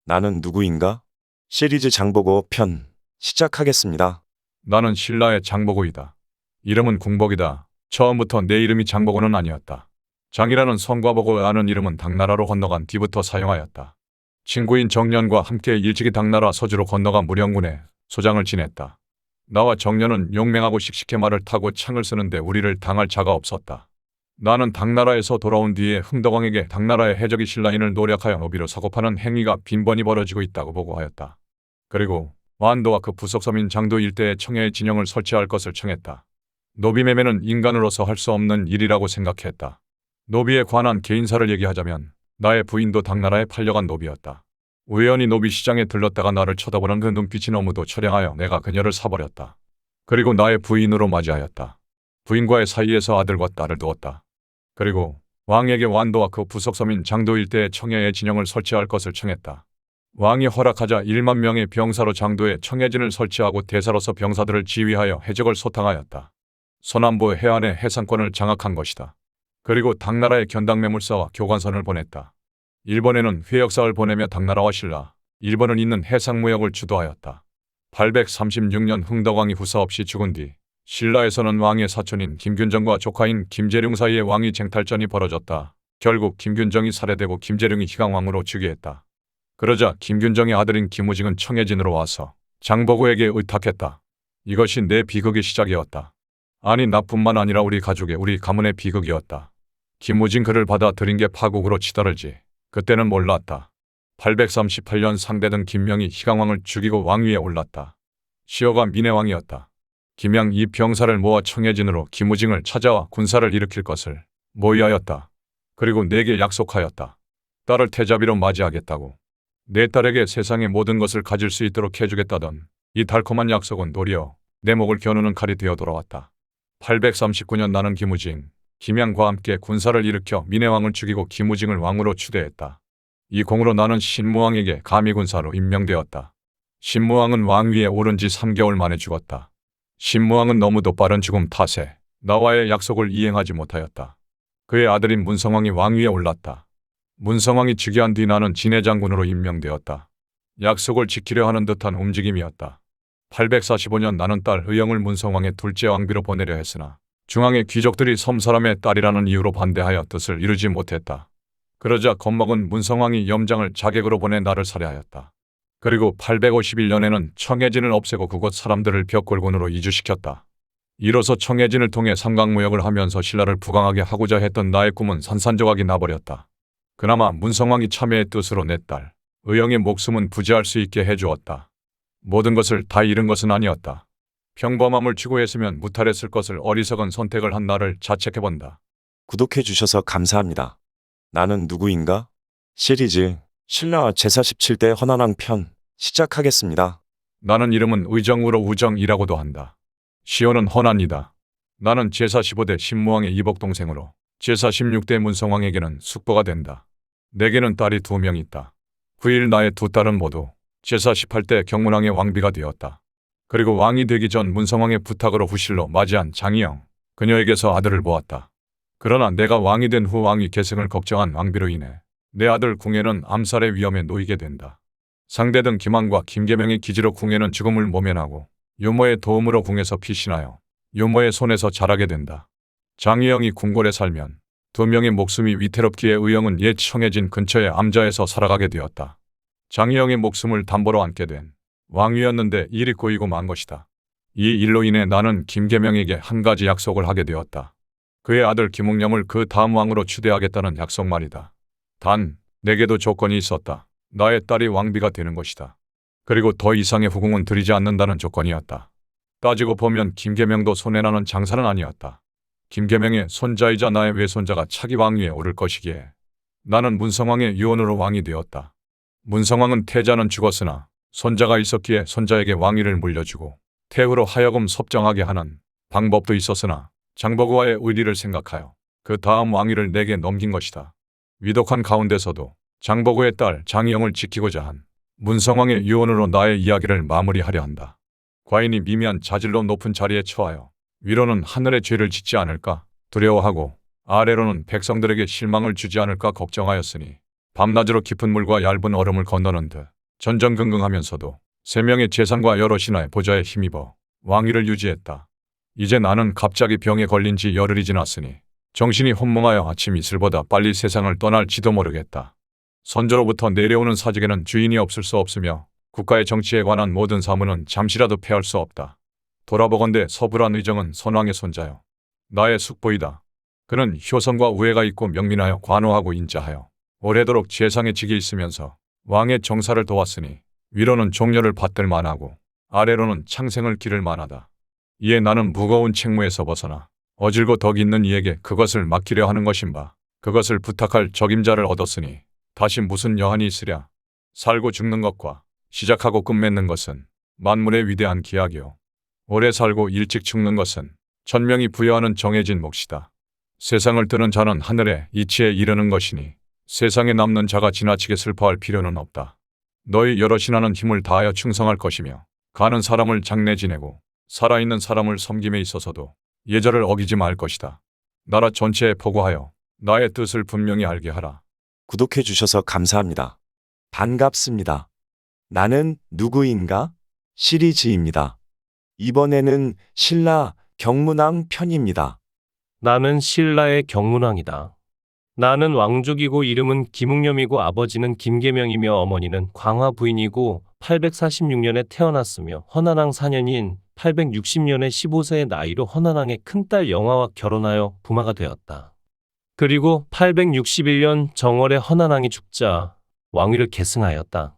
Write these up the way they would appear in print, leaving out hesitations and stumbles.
나는 누구인가? 시리즈 장보고 편 시작하겠습니다. 나는 신라의 장보고이다. 이름은 궁복이다. 처음부터 내 이름이 장보고는 아니었다. 장이라는 성과 보고 아는 이름은 당나라로 건너간 뒤부터 사용하였다. 친구인 정년과 함께 일찍이 당나라 서주로 건너가 무령군에 소장을 지냈다. 나와 정년은 용맹하고 씩씩해 말을 타고 창을 쓰는데 우리를 당할 자가 없었다. 나는 당나라에서 돌아온 뒤에 흥덕왕에게 당나라의 해적이 신라인을 노력하여 노비로 사고파는 행위가 빈번히 벌어지고 있다고 보고하였다. 그리고 완도와 그 부속섬인 장도 일대에 청해의 진영을 설치할 것을 청했다. 노비 매매는 인간으로서 할 수 없는 일이라고 생각했다. 노비에 관한 개인사를 얘기하자면 나의 부인도 당나라에 팔려간 노비였다. 우연히 노비 시장에 들렀다가 나를 쳐다보는 그 눈빛이 너무도 처량하여 내가 그녀를 사버렸다. 그리고 나의 부인으로 맞이하였다. 부인과의 사이에서 아들과 딸을 두었다. 그리고 왕에게 완도와 그 부속섬인 장도 일대에 청해의 진영을 설치할 것을 청했다. 왕이 허락하자 1만 명의 병사로 장도에 청해진을 설치하고 대사로서 병사들을 지휘하여 해적을 소탕하였다. 서남부 해안의 해상권을 장악한 것이다. 그리고 당나라의 견당매물사와 교관선을 보냈다. 일본에는 회역사를 보내며 당나라와 신라, 일본은 있는 해상무역을 주도하였다. 836년 흥덕왕이 후사 없이 죽은 뒤 신라에서는 왕의 사촌인 김균정과 조카인 김재룡 사이에 왕위 쟁탈전이 벌어졌다. 결국 김균정이 살해되고 김재룡이 희강왕으로 즉위했다. 그러자 김균정의 아들인 김우징은 청해진으로 와서 장보고에게 의탁했다. 이것이 내 비극의 시작이었다. 아니 나뿐만 아니라 우리 가족의 우리 가문의 비극이었다. 김우징 그를 받아들인 게 파국으로 치달을지 그때는 몰랐다. 838년 상대등 김명이 희강왕을 죽이고 왕위에 올랐다. 시어가 민해왕이었다. 김양 이 병사를 모아 청해진으로 김우징을 찾아와 군사를 일으킬 것을 모의하였다. 그리고 내게 약속하였다. 딸을 태자비로 맞이하겠다고. 내 딸에게 세상의 모든 것을 가질 수 있도록 해주겠다던 이 달콤한 약속은 도리어 내 목을 겨누는 칼이 되어 돌아왔다. 839년 나는 김우징, 김양과 함께 군사를 일으켜 민해왕을 죽이고 김우징을 왕으로 추대했다. 이 공으로 나는 신무왕에게 감의군사로 임명되었다. 신무왕은 왕위에 오른 지 3개월 만에 죽었다. 신무왕은 너무도 빠른 죽음 탓에 나와의 약속을 이행하지 못하였다. 그의 아들인 문성왕이 왕위에 올랐다. 문성왕이 즉위한 뒤 나는 진해장군으로 임명되었다. 약속을 지키려 하는 듯한 움직임이었다. 845년 나는 딸 의영을 문성왕의 둘째 왕비로 보내려 했으나 중앙의 귀족들이 섬사람의 딸이라는 이유로 반대하여 뜻을 이루지 못했다. 그러자 겁먹은 문성왕이 염장을 자객으로 보내 나를 살해하였다. 그리고 851년에는 청해진을 없애고 그곳 사람들을 벽골군으로 이주시켰다. 이로써 청해진을 통해 삼강무역을 하면서 신라를 부강하게 하고자 했던 나의 꿈은 산산조각이 나버렸다. 그나마 문성왕이 참여의 뜻으로 내 딸 의영의 목숨은 부지할 수 있게 해주었다. 모든 것을 다 잃은 것은 아니었다. 평범함을 추구했으면 무탈했을 것을 어리석은 선택을 한 나를 자책해본다. 구독해 주셔서 감사합니다. 나는 누구인가? 시리즈 신라 제47대 헌안왕 편 시작하겠습니다. 나는 이름은 의정우로 우정이라고도 한다. 시호는 헌안이다. 나는 제45대 신무왕의 이복동생으로 제46대 문성왕에게는 숙보가 된다. 내게는 딸이 2명 있다. 9일 나의 2딸은 모두 제48대 경문왕의 왕비가 되었다. 그리고 왕이 되기 전 문성왕의 부탁으로 후실로 맞이한 장희영, 그녀에게서 아들을 보았다. 그러나 내가 왕이 된 후 왕위 계승을 걱정한 왕비로 인해 내 아들 궁예는 암살의 위험에 놓이게 된다. 상대등 김왕과 김계명의 기지로 궁예는 죽음을 모면하고 유모의 도움으로 궁에서 피신하여 유모의 손에서 자라게 된다. 장희영이 궁궐에 살면 2명의 목숨이 위태롭기에 의영은 옛 청해진 근처의 암자에서 살아가게 되었다. 장희영의 목숨을 담보로 안게 된 왕위였는데 일이 꼬이고 만 것이다. 이 일로 인해 나는 김계명에게 한 가지 약속을 하게 되었다. 그의 아들 김웅념을 그 다음 왕으로 추대하겠다는 약속 말이다. 단, 내게도 조건이 있었다. 나의 딸이 왕비가 되는 것이다. 그리고 더 이상의 후궁은 드리지 않는다는 조건이었다. 따지고 보면 김계명도 손해나는 장사는 아니었다. 김계명의 손자이자 나의 외손자가 차기 왕위에 오를 것이기에 나는 문성왕의 유언으로 왕이 되었다. 문성왕은 태자는 죽었으나 손자가 있었기에 손자에게 왕위를 물려주고 태후로 하여금 섭정하게 하는 방법도 있었으나 장보고와의 의리를 생각하여 그 다음 왕위를 내게 넘긴 것이다. 위독한 가운데서도 장보고의 딸 장희영을 지키고자 한 문성왕의 유언으로 나의 이야기를 마무리하려 한다. 과인이 미미한 자질로 높은 자리에 처하여 위로는 하늘의 죄를 짓지 않을까 두려워하고 아래로는 백성들에게 실망을 주지 않을까 걱정하였으니 밤낮으로 깊은 물과 얇은 얼음을 건너는 듯 전전긍긍하면서도 세 명의 재상과 여러 신하의 보좌에 힘입어 왕위를 유지했다. 이제 나는 갑자기 병에 걸린 지 열흘이 지났으니 정신이 혼몽하여 아침 이슬보다 빨리 세상을 떠날지도 모르겠다. 선조로부터 내려오는 사직에는 주인이 없을 수 없으며 국가의 정치에 관한 모든 사무는 잠시라도 패할 수 없다. 돌아보건대 서불안 의정은 선왕의 손자요 나의 숙보이다. 그는 효성과 우애가 있고 명민하여 관호하고 인자하여 오래도록 재상의 직에 있으면서 왕의 정사를 도왔으니 위로는 종려를 받들 만하고 아래로는 창생을 기를 만하다. 이에 나는 무거운 책무에서 벗어나 어질고 덕 있는 이에게 그것을 맡기려 하는 것인바. 그것을 부탁할 적임자를 얻었으니 다시 무슨 여한이 있으랴. 살고 죽는 것과 시작하고 끝맺는 것은 만물의 위대한 기약이요 오래 살고 일찍 죽는 것은 천명이 부여하는 정해진 몫이다. 세상을 드는 자는 하늘의 이치에 이르는 것이니 세상에 남는 자가 지나치게 슬퍼할 필요는 없다. 너희 여러 신하는 힘을 다하여 충성할 것이며 가는 사람을 장래 지내고 살아있는 사람을 섬김에 있어서도 예절을 어기지 말 것이다. 나라 전체에 포고하여 나의 뜻을 분명히 알게 하라. 구독해 주셔서 감사합니다. 반갑습니다. 나는 누구인가? 시리즈입니다. 이번에는 신라 경문왕 편입니다. 나는 신라의 경문왕이다. 나는 왕족이고 이름은 김웅념이고 아버지는 김계명이며 어머니는 광화 부인이고 846년에 태어났으며 헌안왕 4년인 860년에 15세의 나이로 헌안왕의 큰딸 영화와 결혼하여 부마가 되었다. 그리고 861년 정월에 헌안왕이 죽자 왕위를 계승하였다.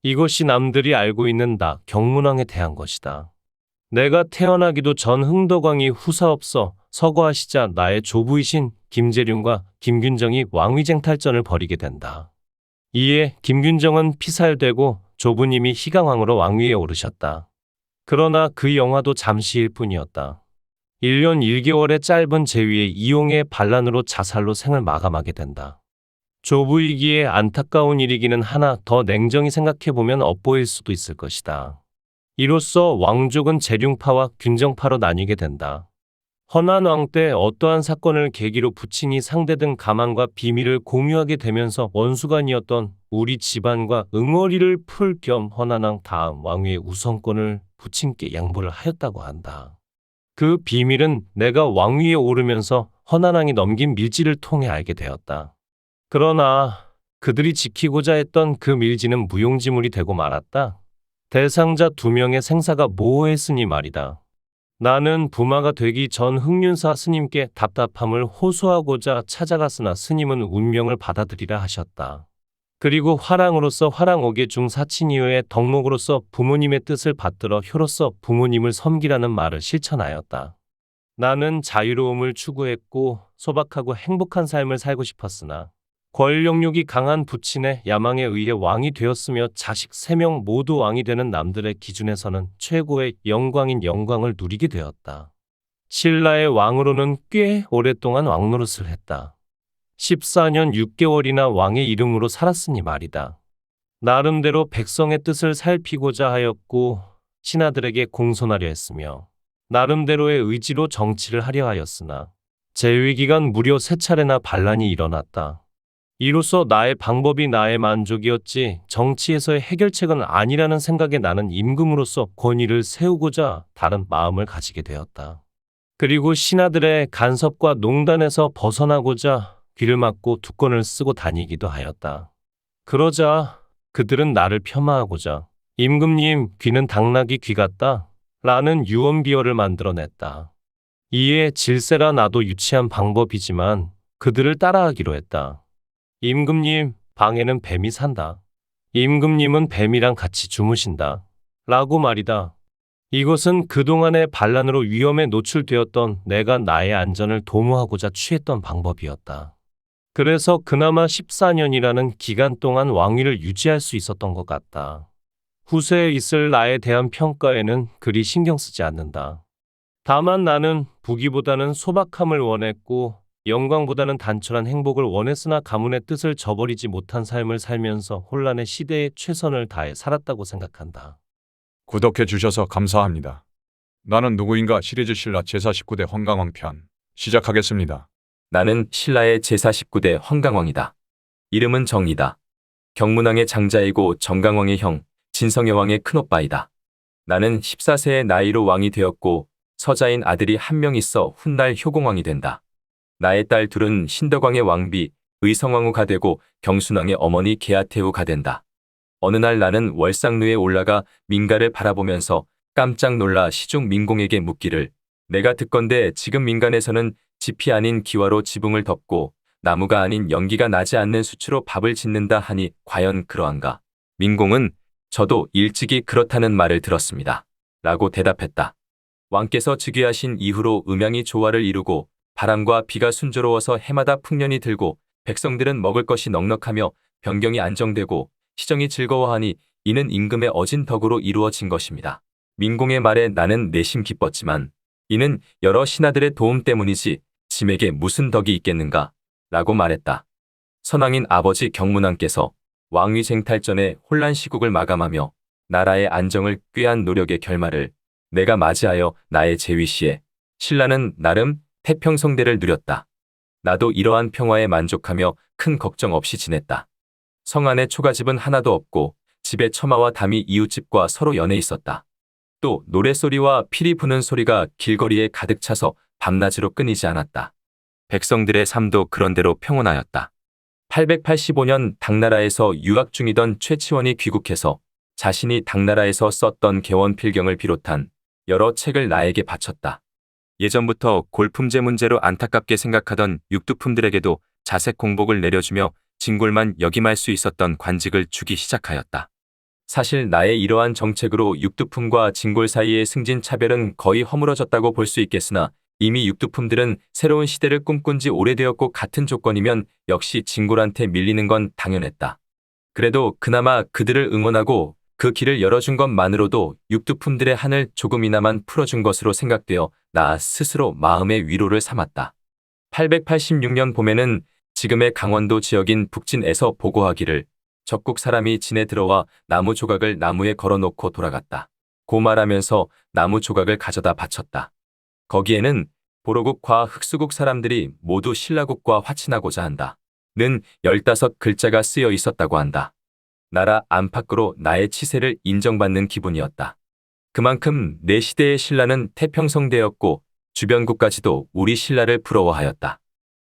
이것이 남들이 알고 있는 나 경문왕에 대한 것이다. 내가 태어나기도 전 흥덕왕이 후사없어 서거하시자 나의 조부이신 김재륜과 김균정이 왕위쟁탈전을 벌이게 된다. 이에 김균정은 피살되고 조부님이 희강왕으로 왕위에 오르셨다. 그러나 그 영화도 잠시일 뿐이었다. 1년 1개월의 짧은 재위에 이용의 반란으로 자살로 생을 마감하게 된다. 조부이기에 안타까운 일이기는 하나 더 냉정히 생각해보면 엇보일 수도 있을 것이다. 이로써 왕족은 재륜파와 균정파로 나뉘게 된다. 헌안왕 때 어떠한 사건을 계기로 부친이 상대등 가망과 비밀을 공유하게 되면서 원수간이었던 우리 집안과 응어리를 풀 겸 헌안왕 다음 왕위의 우선권을 부친께 양보를 하였다고 한다. 그 비밀은 내가 왕위에 오르면서 헌안왕이 넘긴 밀지를 통해 알게 되었다. 그러나 그들이 지키고자 했던 그 밀지는 무용지물이 되고 말았다. 대상자 2명의 생사가 모호했으니 말이다. 나는 부마가 되기 전 흥륜사 스님께 답답함을 호소하고자 찾아갔으나 스님은 운명을 받아들이라 하셨다. 그리고 화랑으로서 화랑옥의 중사친 이후에 덕목으로서 부모님의 뜻을 받들어 효로서 부모님을 섬기라는 말을 실천하였다. 나는 자유로움을 추구했고 소박하고 행복한 삶을 살고 싶었으나 권력욕이 강한 부친의 야망에 의해 왕이 되었으며 자식 3명 모두 왕이 되는 남들의 기준에서는 최고의 영광인 영광을 누리게 되었다. 신라의 왕으로는 꽤 오랫동안 왕노릇을 했다. 14년 6개월이나 왕의 이름으로 살았으니 말이다. 나름대로 백성의 뜻을 살피고자 하였고 신하들에게 공손하려 했으며 나름대로의 의지로 정치를 하려 하였으나 재위기간 무려 3차례나 반란이 일어났다. 이로써 나의 방법이 나의 만족이었지 정치에서의 해결책은 아니라는 생각에 나는 임금으로서 권위를 세우고자 다른 마음을 가지게 되었다. 그리고 신하들의 간섭과 농단에서 벗어나고자 귀를 막고 두건을 쓰고 다니기도 하였다. 그러자 그들은 나를 폄하하고자 임금님 귀는 당나귀 귀 같다 라는 유언비어를 만들어냈다. 이에 질세라 나도 유치한 방법이지만 그들을 따라하기로 했다. 임금님, 방에는 뱀이 산다. 임금님은 뱀이랑 같이 주무신다. 라고 말이다. 이것은 그동안의 반란으로 위험에 노출되었던 내가 나의 안전을 도모하고자 취했던 방법이었다. 그래서 그나마 14년이라는 기간 동안 왕위를 유지할 수 있었던 것 같다. 후세에 있을 나에 대한 평가에는 그리 신경 쓰지 않는다. 다만 나는 부귀보다는 소박함을 원했고 영광보다는 단촐한 행복을 원했으나 가문의 뜻을 저버리지 못한 삶을 살면서 혼란의 시대에 최선을 다해 살았다고 생각한다. 구독해 주셔서 감사합니다. 나는 누구인가 시리즈 신라 제49대 헌강왕 편 시작하겠습니다. 나는 신라의 제49대 헌강왕이다. 이름은 정이다. 경문왕의 장자이고 정강왕의 형, 진성여왕의 큰오빠이다. 나는 14세의 나이로 왕이 되었고 서자인 아들이 한 명 있어 훗날 효공왕이 된다. 나의 딸 둘은 신덕왕의 왕비 의성왕후가 되고 경순왕의 어머니 계아태후가 된다. 어느 날 나는 월상루에 올라가 민가를 바라보면서 깜짝 놀라 시중 민공에게 묻기를 내가 듣건대 지금 민간에서는 짚이 아닌 기와로 지붕을 덮고 나무가 아닌 연기가 나지 않는 수추로 밥을 짓는다 하니 과연 그러한가? 민공은 저도 일찍이 그렇다는 말을 들었습니다. 라고 대답했다. 왕께서 즉위하신 이후로 음양이 조화를 이루고 바람과 비가 순조로워서 해마다 풍년이 들고 백성들은 먹을 것이 넉넉하며 병경이 안정되고 시정이 즐거워하니 이는 임금의 어진 덕으로 이루어진 것입니다. 민공의 말에 나는 내심 기뻤지만 이는 여러 신하들의 도움 때문이지 짐에게 무슨 덕이 있겠는가? 라고 말했다. 선왕인 아버지 경문왕께서 왕위 쟁탈 전에 혼란 시국을 마감하며 나라의 안정을 꾀한 노력의 결말을 내가 맞이하여 나의 재위 시에 신라는 나름 태평성대를 누렸다. 나도 이러한 평화에 만족하며 큰 걱정 없이 지냈다. 성 안에 초가집은 하나도 없고 집에 처마와 담이 이웃집과 서로 연해 있었다. 또 노랫소리와 피리 부는 소리가 길거리에 가득 차서 밤낮으로 끊이지 않았다. 백성들의 삶도 그런대로 평온하였다. 885년 당나라에서 유학 중이던 최치원이 귀국해서 자신이 당나라에서 썼던 개원필경을 비롯한 여러 책을 나에게 바쳤다. 예전부터 골품제 문제로 안타깝게 생각하던 육두품들에게도 자색 공복을 내려주며 진골만 역임할 수 있었던 관직을 주기 시작하였다. 사실 나의 이러한 정책으로 육두품과 진골 사이의 승진 차별은 거의 허물어졌다고 볼 수 있겠으나 이미 육두품들은 새로운 시대를 꿈꾼 지 오래되었고 같은 조건이면 역시 진골한테 밀리는 건 당연했다. 그래도 그나마 그들을 응원하고 그 길을 열어준 것만으로도 육두품들의 한을 조금이나만 풀어준 것으로 생각되어 나 스스로 마음의 위로를 삼았다. 886년 봄에는 지금의 강원도 지역인 북진에서 보고하기를 적국 사람이 진에 들어와 나무 조각을 나무에 걸어놓고 돌아갔다. 고 말하면서 나무 조각을 가져다 바쳤다. 거기에는 보로국과 흑수국 사람들이 모두 신라국과 화친하고자 한다. 는 15글자가 쓰여 있었다고 한다. 나라 안팎으로 나의 치세를 인정받는 기분이었다. 그만큼 내 시대의 신라는 태평성대였고 주변국까지도 우리 신라를 부러워하였다.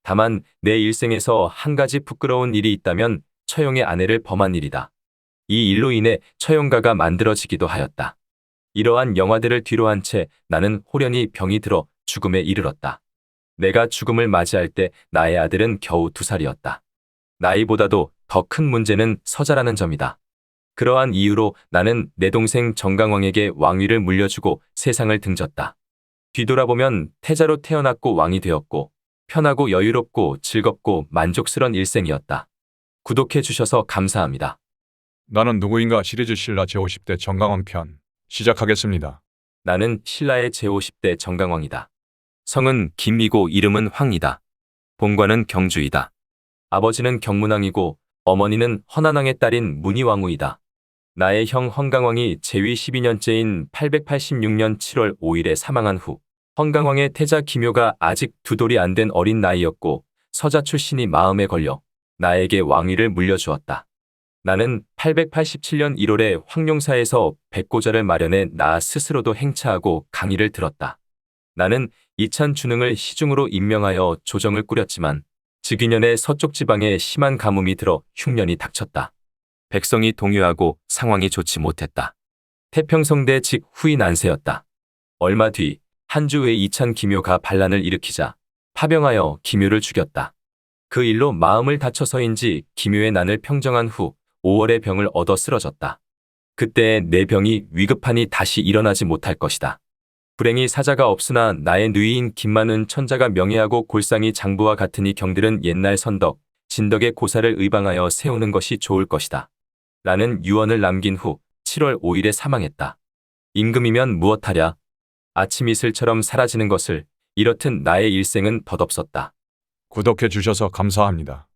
다만 내 일생에서 한 가지 부끄러운 일이 있다면 처용의 아내를 범한 일이다. 이 일로 인해 처용가가 만들어지기도 하였다. 이러한 영화들을 뒤로 한 채 나는 호련히 병이 들어 죽음에 이르렀다. 내가 죽음을 맞이할 때 나의 아들은 겨우 2살이었다. 나이보다도 더 큰 문제는 서자라는 점이다. 그러한 이유로 나는 내 동생 정강왕에게 왕위를 물려주고 세상을 등졌다. 뒤돌아보면 태자로 태어났고 왕이 되었고 편하고 여유롭고 즐겁고 만족스런 일생이었다. 구독해 주셔서 감사합니다. 나는 누구인가 시리즈 신라 제50대 정강원 편 시작하겠습니다. 나는 신라의 제50대 정강왕이다. 성은 김이고 이름은 황이다. 본관은 경주이다. 아버지는 경문왕이고 어머니는 헌안왕의 딸인 문희왕후이다. 나의 형 헌강왕이 재위 12년째인 886년 7월 5일에 사망한 후 헌강왕의 태자 기묘가 아직 2돌이 안 된 어린 나이였고 서자 출신이 마음에 걸려 나에게 왕위를 물려주었다. 나는 887년 1월에 황룡사에서 백고자를 마련해 나 스스로도 행차하고 강의를 들었다. 나는 이찬준흥을 시중으로 임명하여 조정을 꾸렸지만 즉위년에 서쪽 지방에 심한 가뭄이 들어 흉년이 닥쳤다. 백성이 동요하고 상황이 좋지 못했다. 태평성대 직 후이 난세였다. 얼마 뒤 한주의 이찬 기묘가 반란을 일으키자 파병하여 기묘를 죽였다. 그 일로 마음을 다쳐서인지 기묘의 난을 평정한 후 5월에 병을 얻어 쓰러졌다. 그때 내 병이 위급하니 다시 일어나지 못할 것이다. 불행히 사자가 없으나 나의 누이인 김만은 천자가 명예하고 골상이 장부와 같으니 경들은 옛날 선덕, 진덕의 고사를 의방하여 세우는 것이 좋을 것이다. 라는 유언을 남긴 후 7월 5일에 사망했다. 임금이면 무엇하랴? 아침 이슬처럼 사라지는 것을 이렇듯 나의 일생은 덧없었다. 구독해 주셔서 감사합니다.